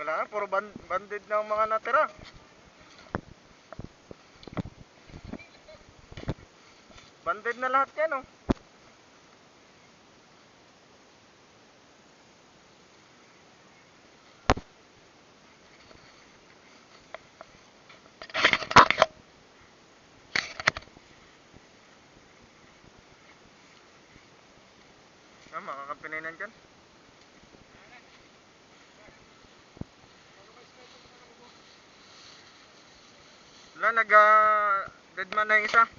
Wala na, puro banded na ang mga natira. Banded na lahat yan, oh. Makakampi na yun dyan. Wala, nag-deadman na yung isa.